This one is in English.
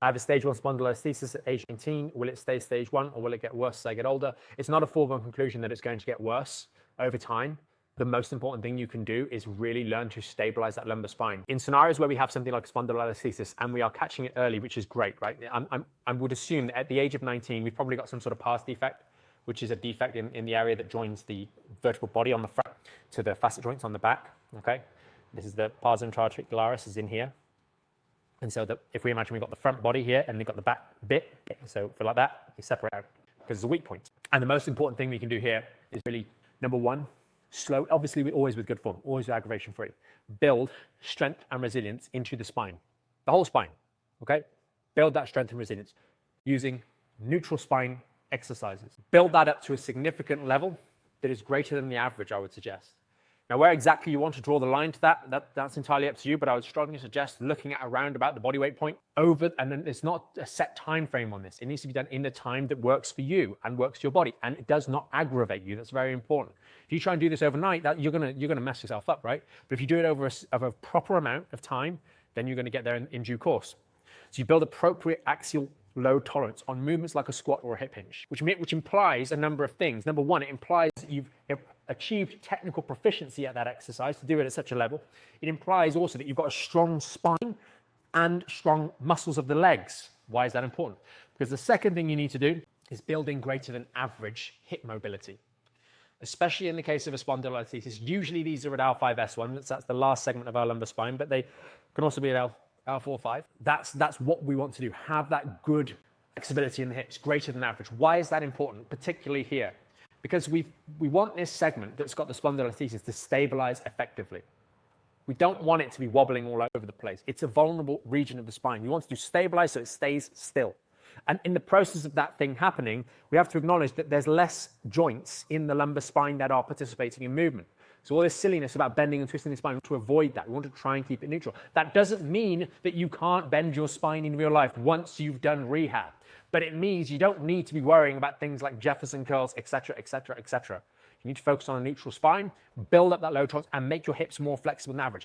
I have a stage 1 spondylolisthesis at age 19. Will it stay stage 1 or will it get worse as I get older? It's not a foregone conclusion that it's going to get worse over time. The most important thing you can do is really learn to stabilize that lumbar spine. In scenarios where we have something like spondylolisthesis and we are catching it early, which is great, right? I would assume that at the age of 19, we've probably got some sort of pars defect, which is a defect in the area that joins the vertebral body on the front to the facet joints on the back, okay? This is the pars intra-articularis is in here. And so if we imagine we've got the front body here and we've got the back bit, so for like that, you separate out because it's a weak point. And the most important thing we can do here is really, number one, slow, obviously we're always with good form, always aggravation free. Build strength and resilience into the spine, the whole spine, okay? Build that strength and resilience using neutral spine exercises. Build that up to a significant level that is greater than the average, I would suggest. Now, where exactly you want to draw the line to that's entirely up to you, but I would strongly suggest looking at around about the body weight point over, and then it's not a set time frame on this. It needs to be done in the time that works for you and works for your body, and it does not aggravate you. That's very important. If you try and do this overnight, you're gonna mess yourself up, right? But if you do it over a proper amount of time, then you're gonna get there in due course. So you build appropriate axial load tolerance on movements like a squat or a hip hinge, which implies a number of things. Number one, it implies that you've achieved technical proficiency at that exercise to do it at such a level. It implies also that you've got a strong spine and strong muscles of the legs. Why is that important? Because the second thing you need to do is building greater than average hip mobility, especially in the case of a spondylolisthesis. Usually these are at L5S1, that's the last segment of our lumbar spine, but they can also be at L4-5. That's what we want to do. Have that good flexibility in the hips, greater than average. Why is that important, particularly here? Because we want this segment that's got the spondylolisthesis to stabilize effectively. We don't want it to be wobbling all over the place. It's a vulnerable region of the spine. We want it to stabilize so it stays still. And in the process of that thing happening, we have to acknowledge that there's less joints in the lumbar spine that are participating in movement. So all this silliness about bending and twisting the spine, we want to avoid that. We want to try and keep it neutral. That doesn't mean that you can't bend your spine in real life once you've done rehab. But it means you don't need to be worrying about things like Jefferson curls, etc., etc., etc. You need to focus on a neutral spine, build up that load tolerance, and make your hips more flexible than average.